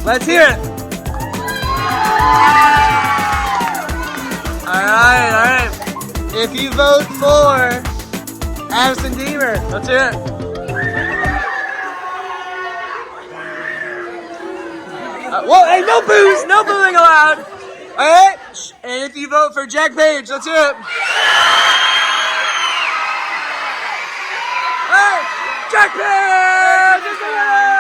Let's hear it. All right. If you vote for Addison Deemer, let's hear it. Whoa, hey, no booze, no booing allowed. All right, and if you vote for Jack Page, let's hear it. Hey, Jack Page is the winner!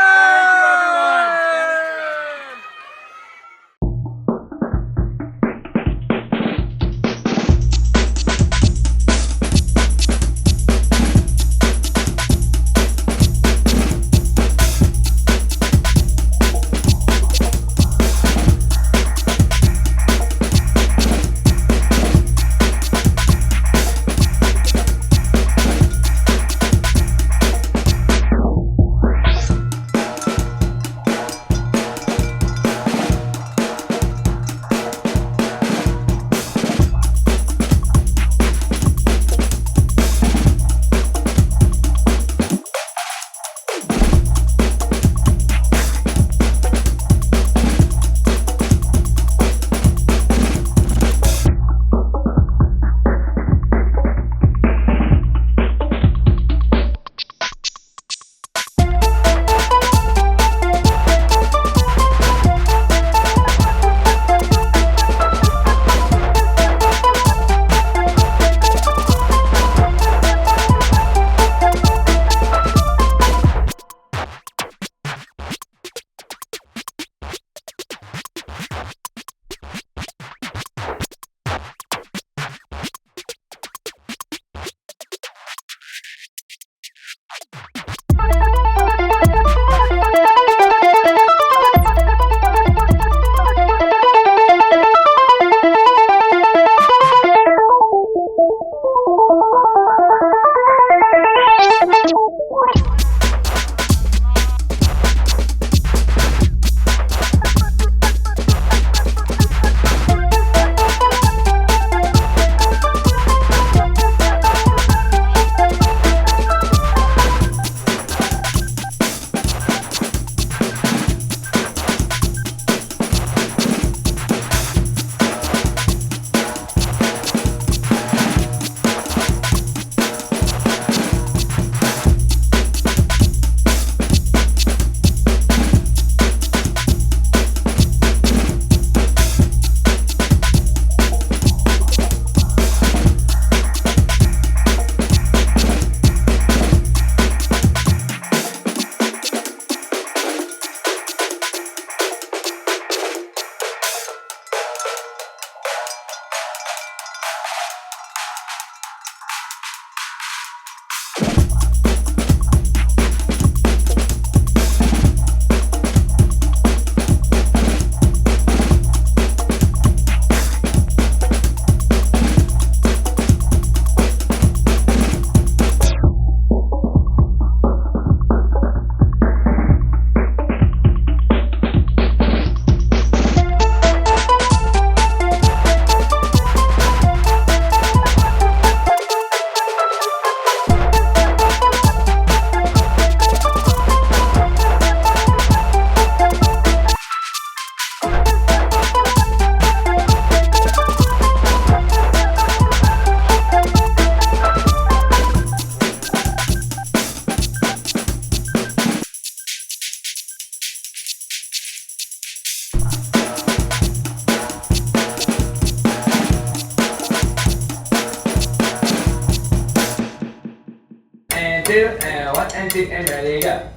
two, and one, and two, and ready, go.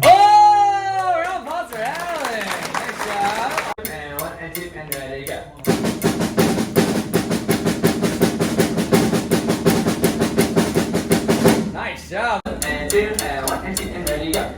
Oh, round of applause for Alan. Nice job. And one, and two, and ready, go. Nice job. And two, and one, and two, and ready, go.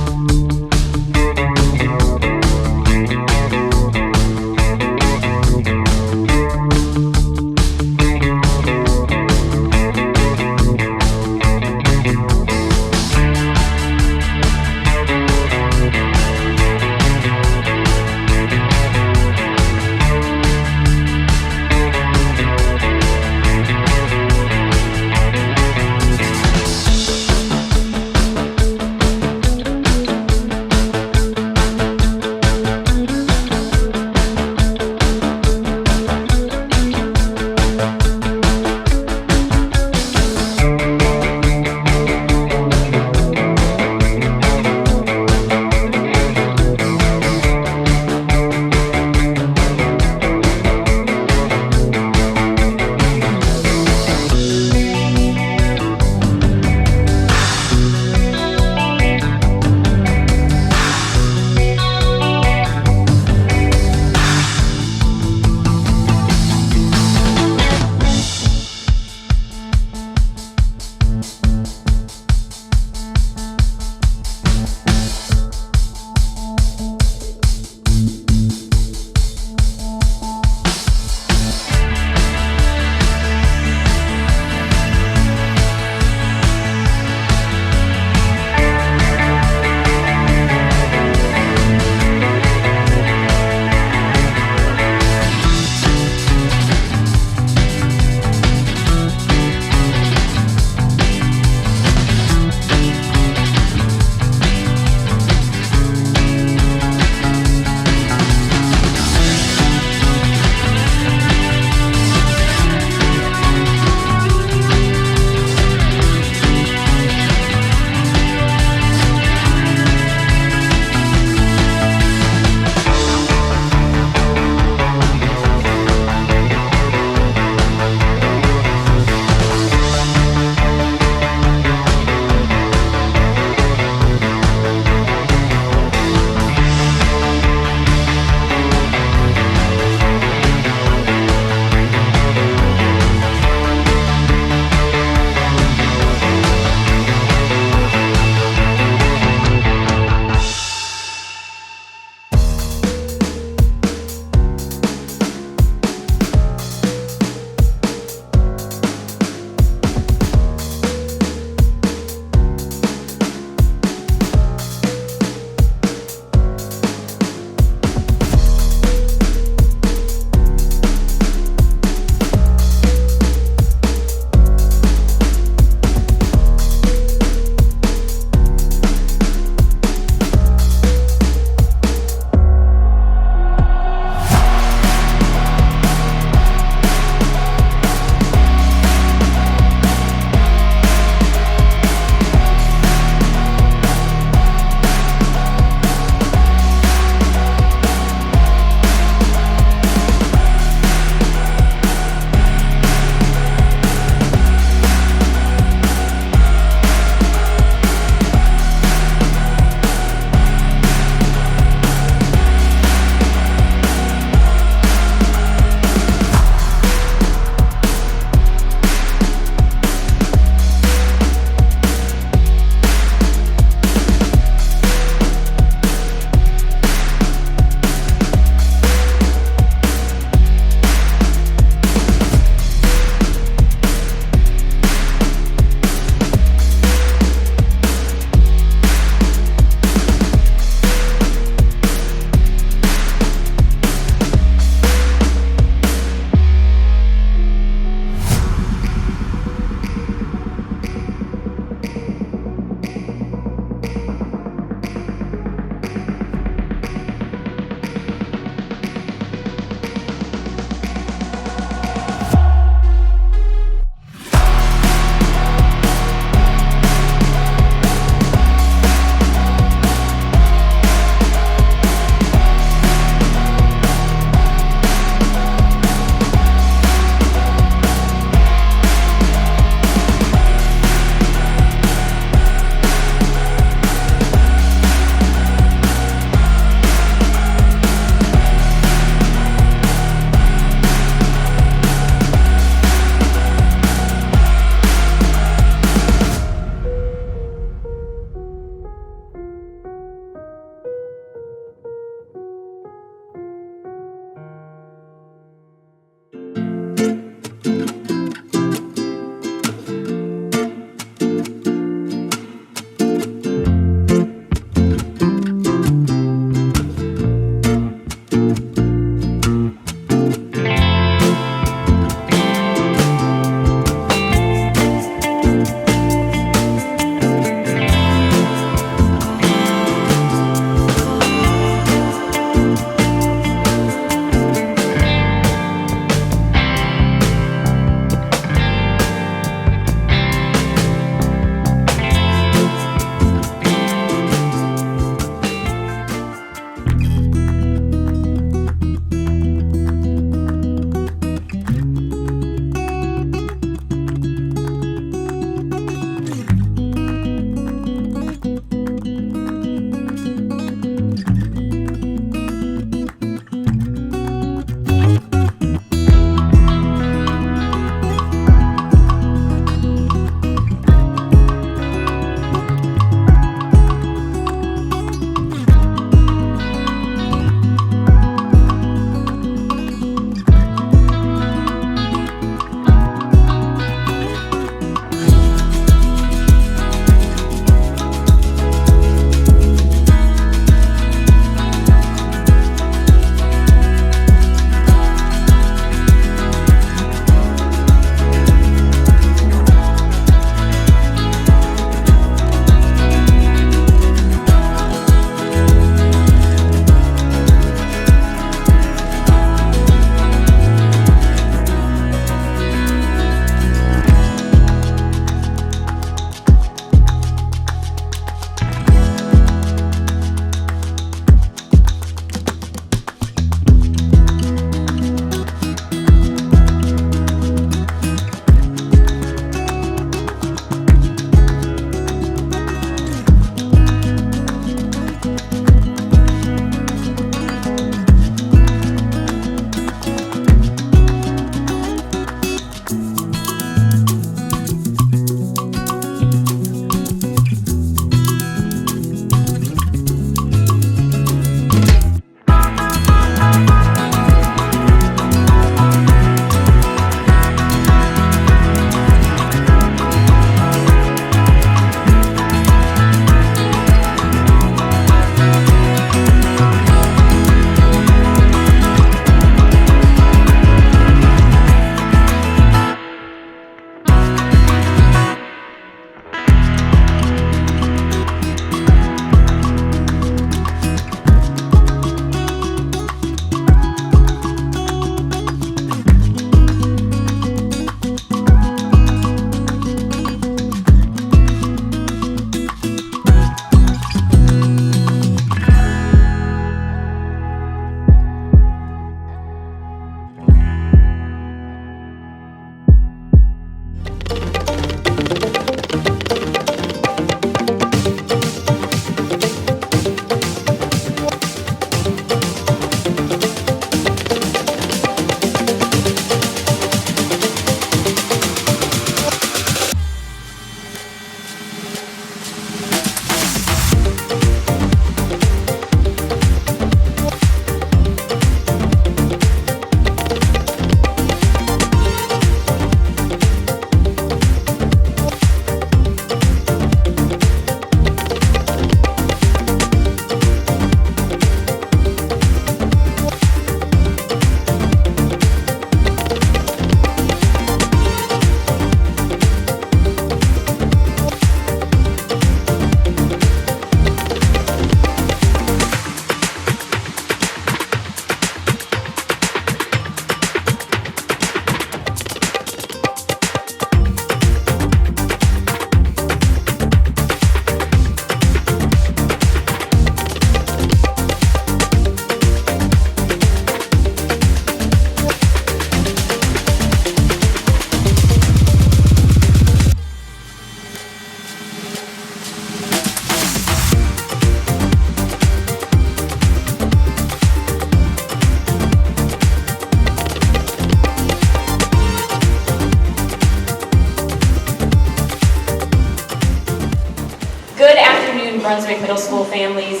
Brunswick Middle School families.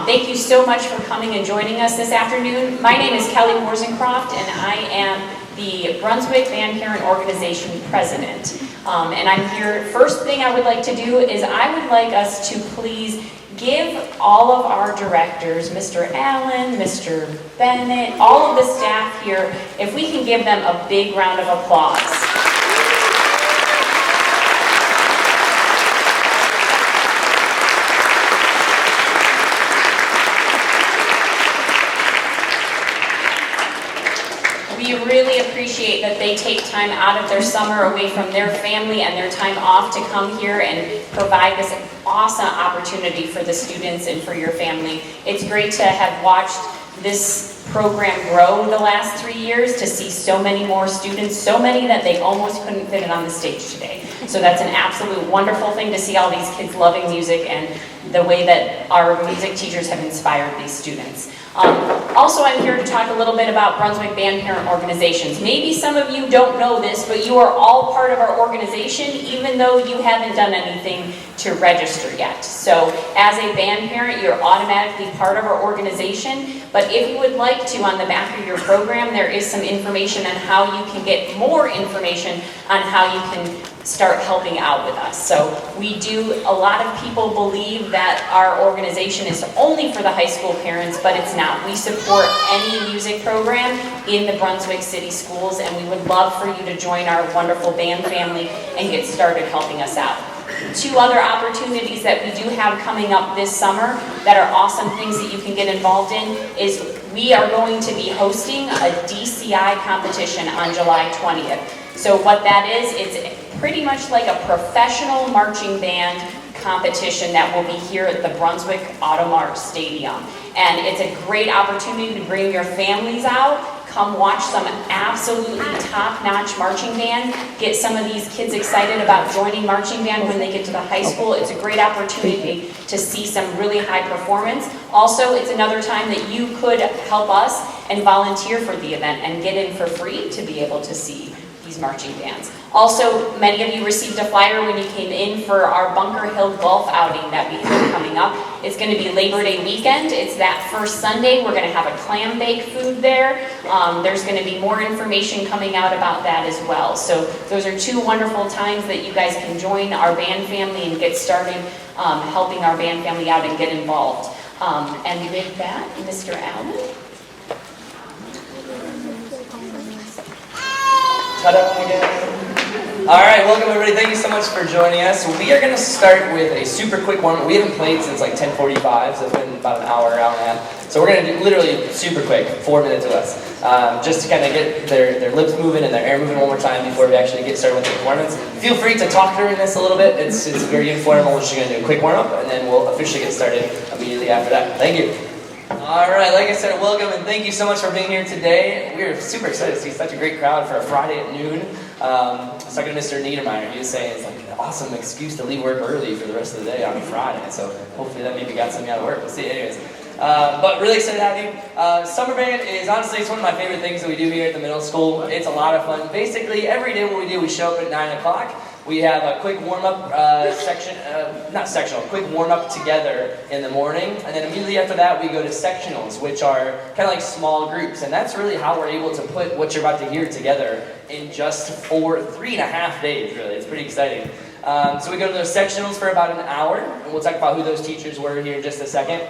Thank you so much for coming and joining us this afternoon. My name is Kelly Warzencroft, and I am the Brunswick Band Parent Organization President. And I'm here, first thing I would like to do is I would like us to please give all of our directors, Mr. Allen, Mr. Bennett, all of the staff here, if we can give them a big round of applause. We really appreciate that they take time out of their summer away from their family and their time off to come here and provide this awesome opportunity for the students and for your family. It's great to have watched this program grow the last 3 years, to see so many more students, so many that they almost couldn't fit it on the stage today. So that's an absolute wonderful thing to see all these kids loving music and the way that our music teachers have inspired these students. Also, I'm here to talk a little bit about Brunswick Band Parent Organizations. Maybe some of you don't know this, but you are all part of our organization, even though you haven't done anything to register yet. So as a band parent, you're automatically part of our organization. But if you would like to, on the back of your program, there is some information on how you can get more information on how you can start helping out with us. So we do, a lot of people believe that our organization is only for the high school parents, but it's not. We support any music program in the Brunswick City Schools, and we would love for you to join our wonderful band family and get started helping us out. Two other opportunities that we do have coming up this summer that are awesome things that you can get involved in is we are going to be hosting a DCI competition on July 20th. So what that is, it's pretty much like a professional marching band competition that will be here at the Brunswick Automart Stadium. And it's a great opportunity to bring your families out, come watch some absolutely top-notch marching band, get some of these kids excited about joining marching band when they get to the high school. It's a great opportunity to see some really high performance. Also, it's another time that you could help us and volunteer for the event and get in for free to be able to see these marching bands. Also, many of you received a flyer when you came in for our Bunker Hill Golf outing that we have coming up. It's going to be Labor Day weekend. It's that first Sunday. We're going to have a clam bake food there. There's going to be more information coming out about that as well. So those are two wonderful times that you guys can join our band family and get started helping our band family out and get involved. And with that, Mr. Allen. Ta-da again. All right, welcome everybody. Thank you so much for joining us. We are going to start with a super quick one. We haven't played since like 10:45, so it's been about an hour and a half. So we're going to do literally super quick, 4 minutes or less, just to kind of get their lips moving and their air moving one more time before we actually get started with the performance. Feel free to talk during this a little bit. It's very informal. We're just going to do a quick warm-up, and then we'll officially get started immediately after that. Thank you. All right, like I said, welcome and thank you so much for being here today. We're super excited to see such a great crowd for a Friday at noon. I was talking to Mr. Niedermeyer. He was saying it's like an awesome excuse to leave work early for the rest of the day on a Friday. So hopefully that maybe got something out of work. We'll see. Anyways, but really excited to have you. Summer band is honestly, it's one of my favorite things that we do here at the middle school. It's a lot of fun. Basically, every day what we do, we show up at 9 o'clock. We have a quick warm-up quick warm-up together in the morning, and then immediately after that we go to sectionals, which are kind of like small groups, and that's really how we're able to put what you're about to hear together in just 3.5 days, really. It's pretty exciting. So we go to those sectionals for about an hour, and we'll talk about who those teachers were here in just a second.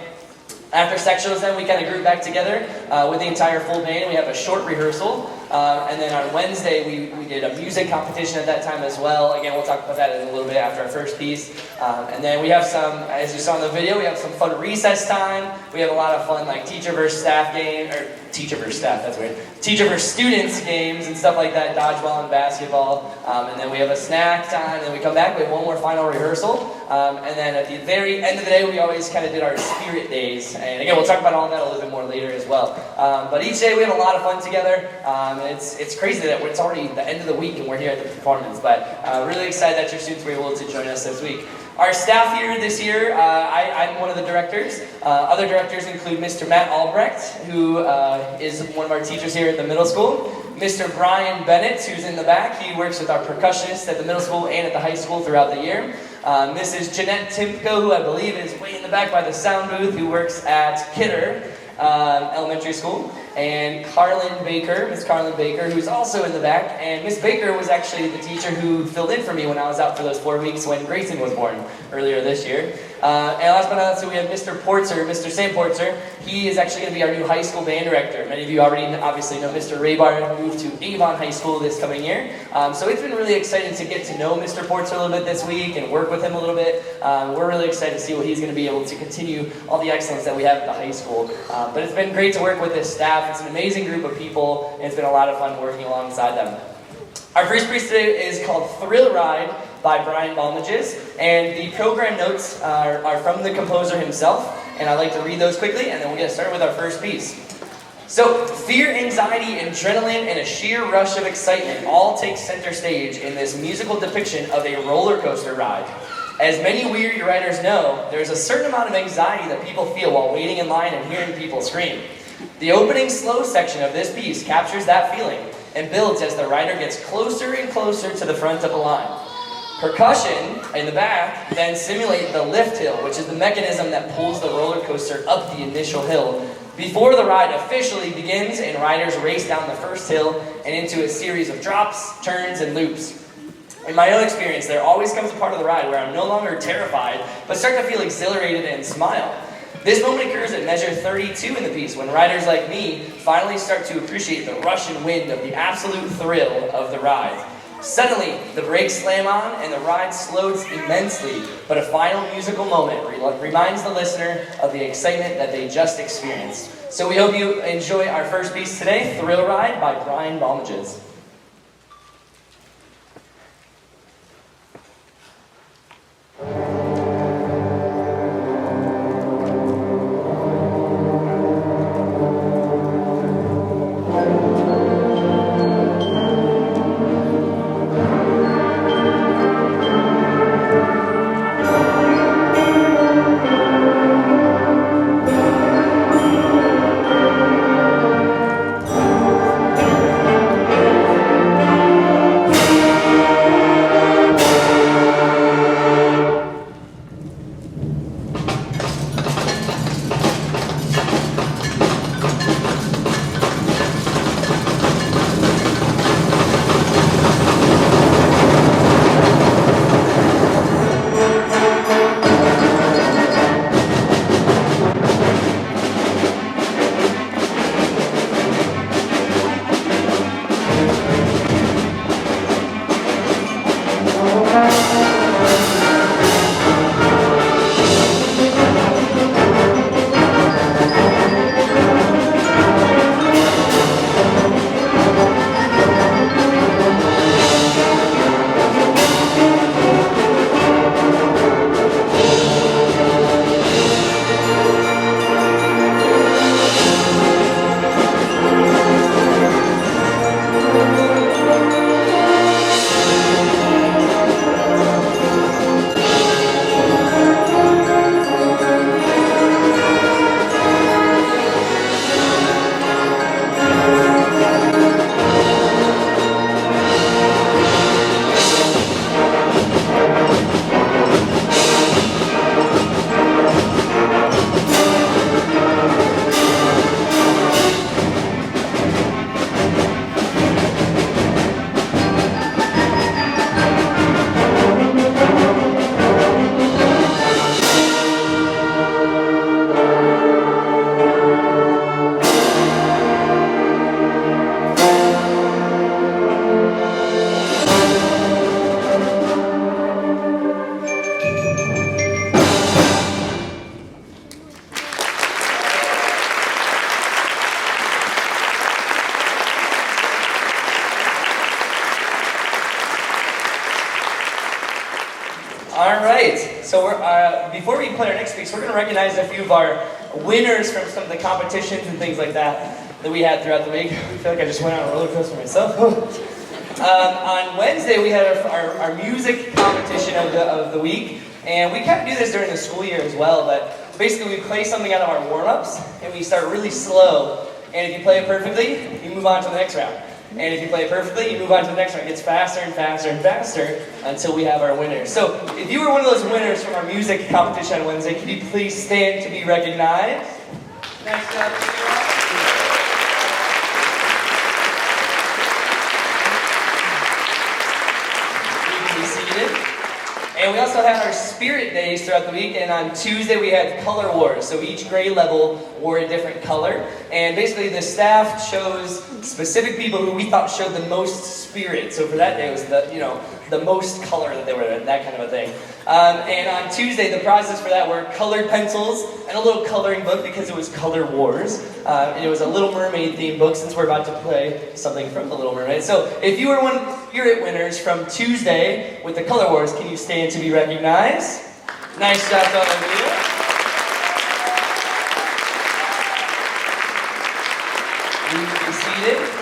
After sectionals, then we kind of group back together with the entire full band. We have a short rehearsal, and then on Wednesday we did a music competition at that time as well. Again, we'll talk about that in a little bit after our first piece. And then we have some, as you saw in the video, we have some fun recess time. We have a lot of fun like teacher versus staff game, or teacher versus staff, that's weird. Teacher versus students games and stuff like that, dodgeball and basketball. And then we have a snack time, and then we come back, we have one more final rehearsal. And then at the very end of the day, we always kind of did our spirit days. And again, we'll talk about all that a little bit more later as well. But each day we have a lot of fun together. It's crazy that it's already the end of the week and we're here at the performance. But really excited that your students were able to join us this week. Our staff here this year, I'm one of the directors. Other directors include Mr. Matt Albrecht, who is one of our teachers here at the middle school. Mr. Brian Bennett, who's in the back. He works with our percussionists at the middle school and at the high school throughout the year. Mrs. Jeanette Timko, who I believe is way in the back by the sound booth, who works at Kidder Elementary School, and Carlin Baker, Miss Carlin Baker, who's also in the back. And Miss Baker was actually the teacher who filled in for me when I was out for those 4 weeks when Grayson was born earlier this year. And last but not least, we have Mr. Portzer, Mr. Sam Portzer. He is actually going to be our new high school band director. Many of you already obviously know Mr. Raybar moved to Avon High School this coming year. So it's been really exciting to get to know Mr. Portzer a little bit this week and work with him a little bit. We're really excited to see what he's going to be able to continue all the excellence that we have at the high school. But it's been great to work with this staff. It's an amazing group of people, and it's been a lot of fun working alongside them. Our first piece today is called Thrill Ride by Brian Balmages, and the program notes are from the composer himself, and I'd like to read those quickly, and then we'll get started with our first piece. So, fear, anxiety, adrenaline, and a sheer rush of excitement all take center stage in this musical depiction of a roller coaster ride. As many weary riders know, there's a certain amount of anxiety that people feel while waiting in line and hearing people scream. The opening slow section of this piece captures that feeling and builds as the rider gets closer and closer to the front of the line. Percussion in the back then simulate the lift hill, which is the mechanism that pulls the roller coaster up the initial hill before the ride officially begins and riders race down the first hill and into a series of drops, turns, and loops. In my own experience, there always comes a part of the ride where I'm no longer terrified, but start to feel exhilarated and smile. This moment occurs at measure 32 in the piece, when riders like me finally start to appreciate the rush and wind of the absolute thrill of the ride. Suddenly, the brakes slam on and the ride slows immensely, but a final musical moment reminds the listener of the excitement that they just experienced. So we hope you enjoy our first piece today, Thrill Ride by Brian Balmages. All right, so before we play our next piece, we're going to recognize a few of our winners from some of the competitions and things like that we had throughout the week. I feel like I just went on a roller coaster myself. On Wednesday, we had our music competition of the week, and we kind of do this during the school year as well, but basically we play something out of our warm-ups, and we start really slow, and if you play it perfectly, you move on to the next round. And if you play it perfectly, you move on to the next one. It gets faster and faster and faster until we have our winners. So if you were one of those winners from our music competition on Wednesday, can you please stand to be recognized? Nice job, everyone. And we also had our spirit days throughout the week, and on Tuesday we had color wars. So each grade level wore a different color, and basically the staff chose specific people who we thought showed the most spirit. So for that day it was the most color that they were, that kind of a thing. And on Tuesday the prizes for that were colored pencils and a little coloring book because it was Color Wars. And it was a Little Mermaid themed book since we're about to play something from the Little Mermaid. So if you were one of the spirit winners from Tuesday with the Color Wars, can you stand to be recognized? Nice job to all of you. You can be seated.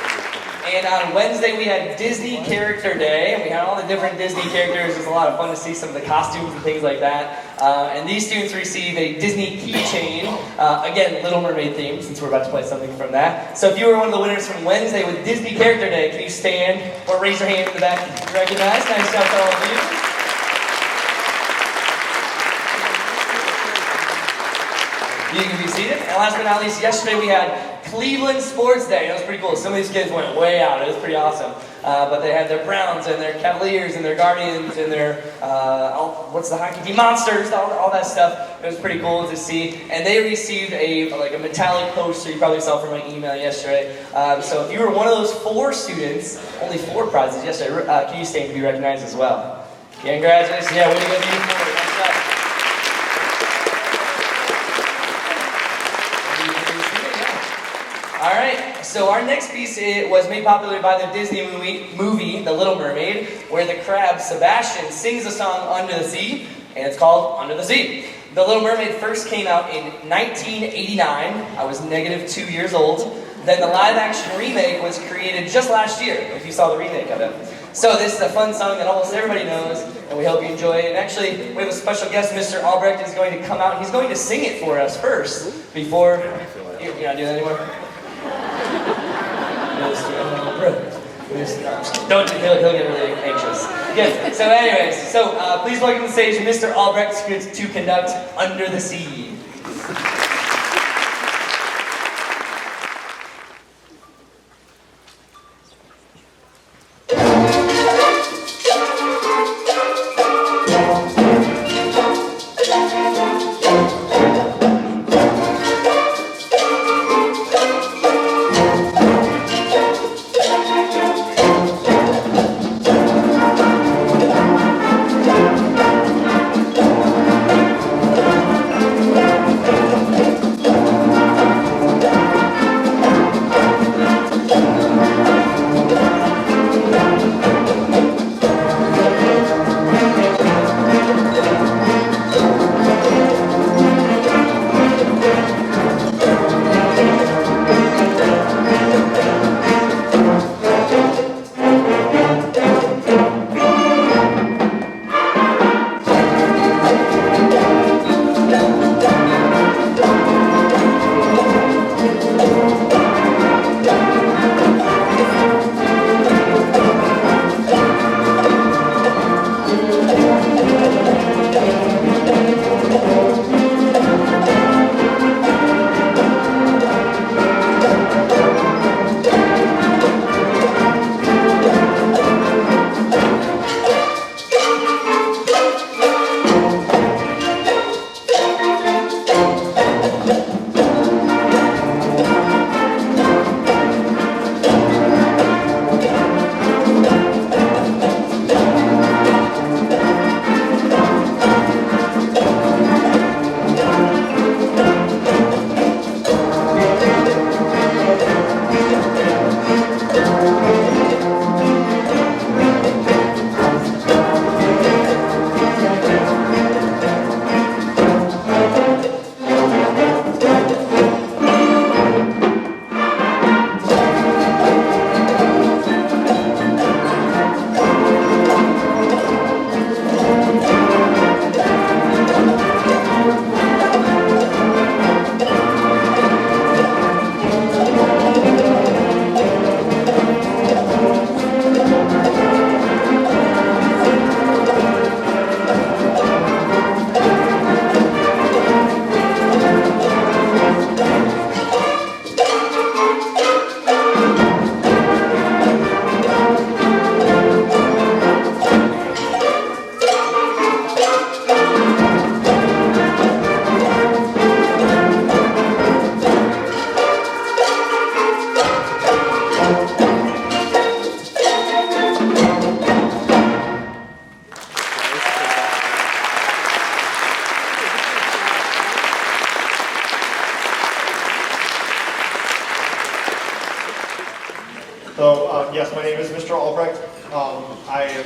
And on Wednesday we had Disney Character Day, and we had all the different Disney characters. It was a lot of fun to see some of the costumes and things like that. And these students receive a Disney keychain, again, Little Mermaid themed, since we're about to play something from that. So if you were one of the winners from Wednesday with Disney Character Day, can you stand or raise your hand in the back if you recognize? Nice job to all of you. You can be seated. And last but not least, yesterday we had Cleveland Sports Day. It was pretty cool. Some of these kids went way out. It was pretty awesome. But they had their Browns and their Cavaliers and their Guardians and their, what's the hockey team? Monsters, all that stuff. It was pretty cool to see. And they received a metallic poster you probably saw from my email yesterday. So if you were one of those 4 students, only 4 prizes yesterday, can you stand to be recognized as well? Yeah, congratulations. Yeah, way to go, you 4. Nice job. Alright, so our next piece was made popular by the Disney movie, The Little Mermaid, where the crab Sebastian sings a song Under the Sea, and it's called Under the Sea. The Little Mermaid first came out in 1989. I was -2 years old. Then the live-action remake was created just last year, if you saw the remake of it. So this is a fun song that almost everybody knows, and we hope you enjoy it. And actually, we have a special guest, Mr. Albrecht, is going to come out. He's going to sing it for us first, before... You're not doing that anymore? Don't, he'll get really anxious. Good. So anyways, please welcome to the stage Mr. Albrecht to conduct Under the Sea. I am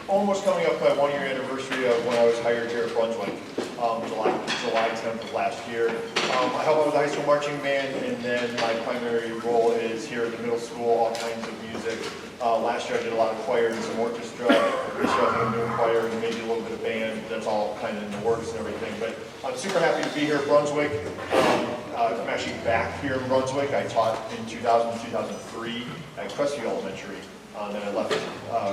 almost coming up my 1-year anniversary of when I was hired here at Brunswick, July 10th of last year. I help out with the high school marching band, and then my primary role is here at the middle school, all kinds of music. Last year I did a lot of choir and some orchestra. This year I'm doing choir and maybe a little bit of band. That's all kind of in the works and everything. But I'm super happy to be here at Brunswick. I'm actually back here in Brunswick. I taught in 2000-2003 at Crestview Elementary. Then I left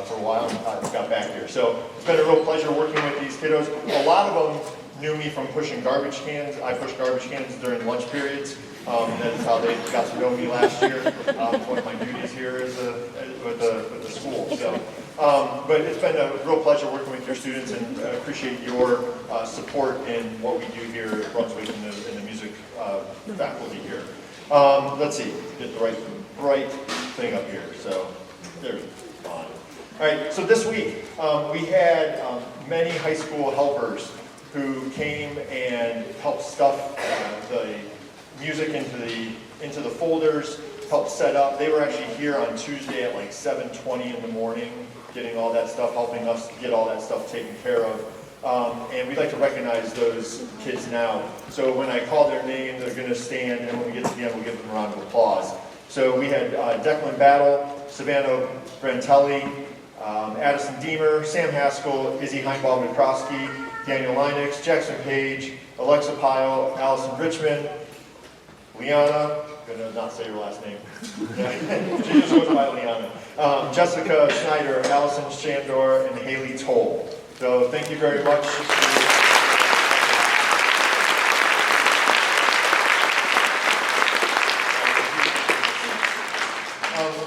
for a while and got back here. So it's been a real pleasure working with these kiddos. A lot of them knew me from pushing garbage cans. I pushed garbage cans during lunch periods. That's how they got to know me last year. It's one of my duties here with the school. So, but it's been a real pleasure working with your students, and appreciate your support in what we do here at Brunswick in the music faculty here. Let's see, get the right thing up here. So there's on. All right. So this week we had many high school helpers who came and helped stuff the music into the folders, helped set up. They were actually here on Tuesday at like 7:20 in the morning, getting all that stuff, helping us get all that stuff taken care of. And we'd like to recognize those kids now. So when I call their name, they're going to stand, and when we get to the end, we'll give them a round of applause. So we had Declan Battle, Savannah Brantelli, Addison Deemer, Sam Haskell, Izzy Heinbaum-McCroskey, Daniel Linux, Jackson Page, Alexa Pyle, Allison Richmond, Liana, I'm going to not say her last name. She just goes by Liana. Jessica Schneider, Allison Shandor, and Haley Toll. So thank you very much.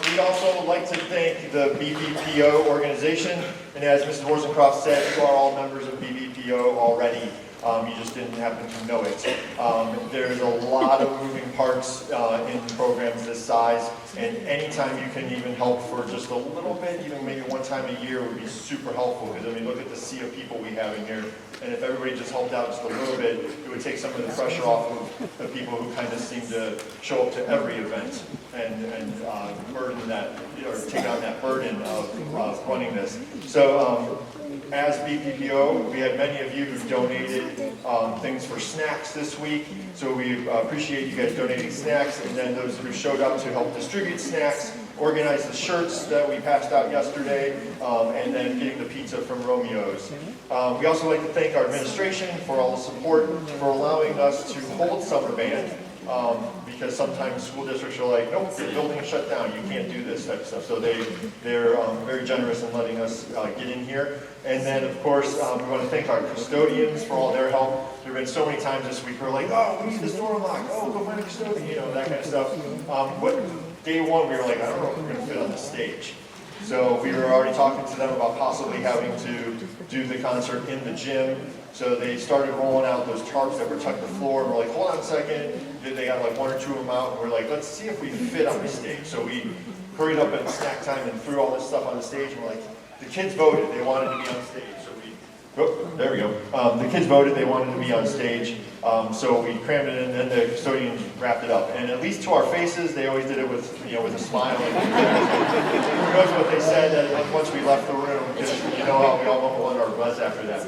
We'd also like to thank the BBPO organization, and as Mrs. Worzencroft said, you are all members of BBPO already. You just didn't happen to know it. There's a lot of moving parts in programs this size, and anytime you can even help for just a little bit, even maybe one time a year, would be super helpful. Because I mean, look at the sea of people we have in here, and if everybody just helped out just a little bit, it would take some of the pressure off of the people who kind of seem to show up to every event and burden that, or take on that burden of running this. So. As BPPO, we had many of you who donated things for snacks this week, so we appreciate you guys donating snacks, and then those who showed up to help distribute snacks, organize the shirts that we passed out yesterday, and then getting the pizza from Romeo's. We also like to thank our administration for all the support, for allowing us to hold summer band, because sometimes school districts are like, nope, your building is shut down, you can't do this type of stuff. So they're very generous in letting us get in here. And then, of course, we want to thank our custodians for all their help. There have been so many times this week where we're like, oh, we need this door unlocked, oh, go find a custodian, you know, that kind of stuff. Day one, we were like, I don't know if we're going to fit on the stage. So we were already talking to them about possibly having to do the concert in the gym. So they started rolling out those tarps that were tucked to the floor, and we're like, hold on a second. They got like 1 or 2 of them out, and we're like, let's see if we fit on the stage. So we hurried up at snack time and threw all this stuff on the stage, and we're like, the kids voted, they wanted to be on stage. So there we go. The kids voted, they wanted to be on stage. So we crammed it in, and then the custodians wrapped it up. And at least to our faces, they always did it with, with a smile. Who knows what they said once we left the room, because you know how we all mumble under our breaths after that.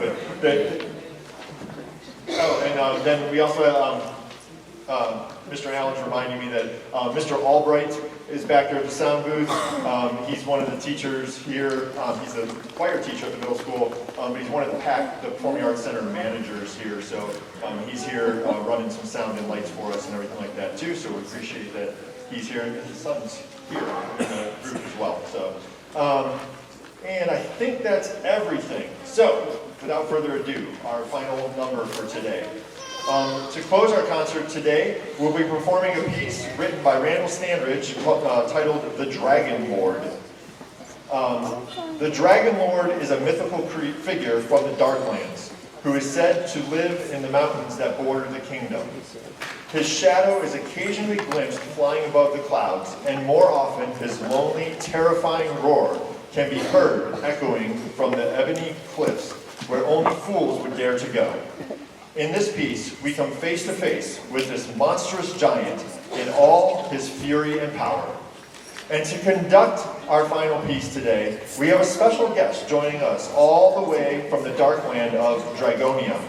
Then we also Mr. Allen's reminding me that Mr. Albright is back there at the sound booth. He's one of the teachers here. He's a choir teacher at the middle school, but he's one of the PAC, the Performing Arts Center managers here. So he's here running some sound and lights for us and everything like that too. So we appreciate that he's here, and his son's here in the group as well. So, and I think that's everything. So, without further ado, our final number for today. To close our concert today, we'll be performing a piece written by Randall Standridge titled The Dragon Lord. The Dragon Lord is a mythical figure from the Darklands, who is said to live in the mountains that border the kingdom. His shadow is occasionally glimpsed flying above the clouds, and more often his lonely, terrifying roar can be heard echoing from the ebony cliffs where only fools would dare to go. In this piece, we come face to face with this monstrous giant in all his fury and power. And to conduct our final piece today, we have a special guest joining us all the way from the dark land of Dragonia.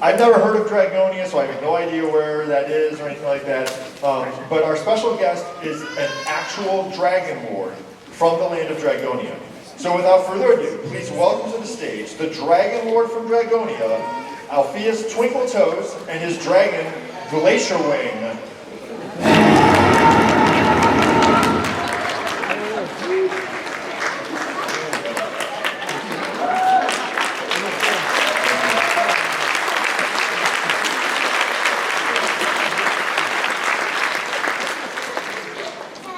I've never heard of Dragonia, so I have no idea where that is or anything like that. But our special guest is an actual dragon lord from the land of Dragonia. So without further ado, please welcome to the stage the dragon lord from Dragonia, Alpheus Twinkle Toes, and his dragon, Glacier Wing.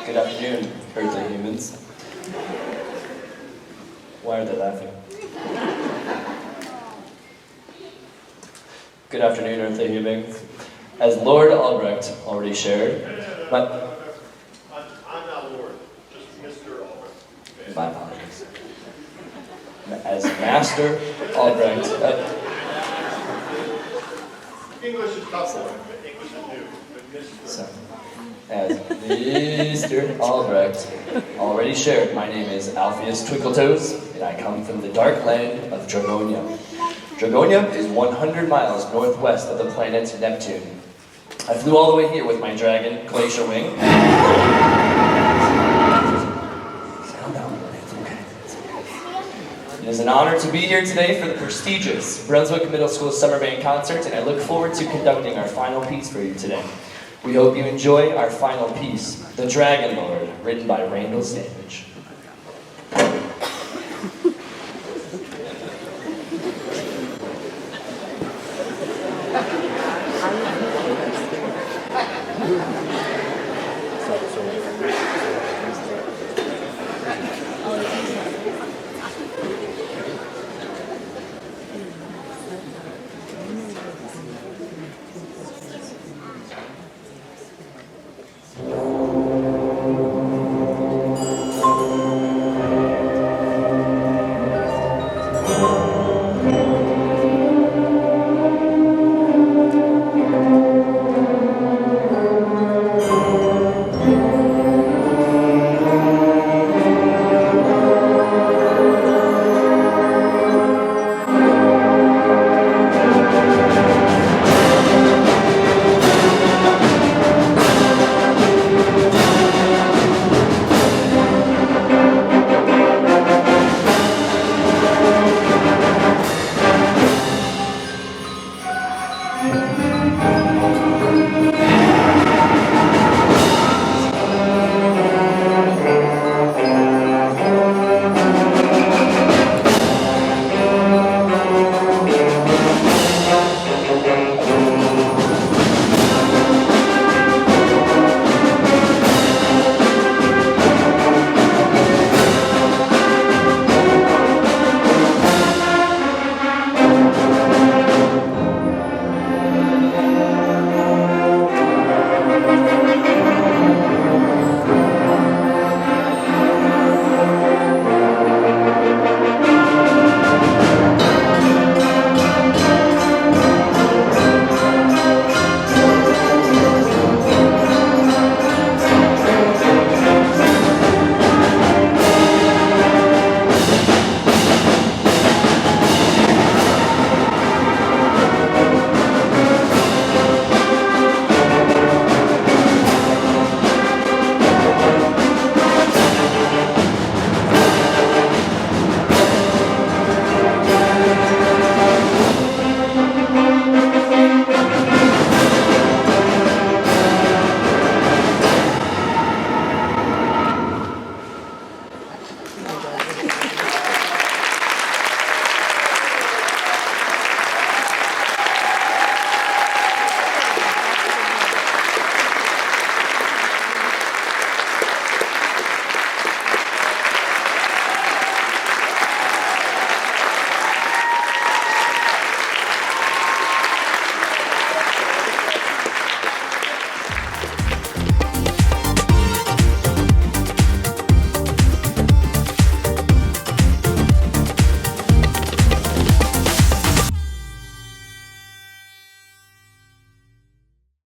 Good afternoon, earthly humans. Why are they laughing? Good afternoon, earthly humans. As Lord Albrecht already shared, I'm not Lord, just Mr. Albrecht. my apologies. As Master Albrecht, English is tough for him, but English is new. But Mr. sorry. As Mr. Albrecht already shared, my name is Alpheus Twinkletoes, and I come from the dark land of Dragonia. Dragonia is 100 miles northwest of the planet Neptune. I flew all the way here with my dragon, Glacier Wing. Settle down, it's okay. It is an honor to be here today for the prestigious Brunswick Middle School Summer Band Concert, and I look forward to conducting our final piece for you today. We hope you enjoy our final piece, The Dragon Lord, written by Randall Savage.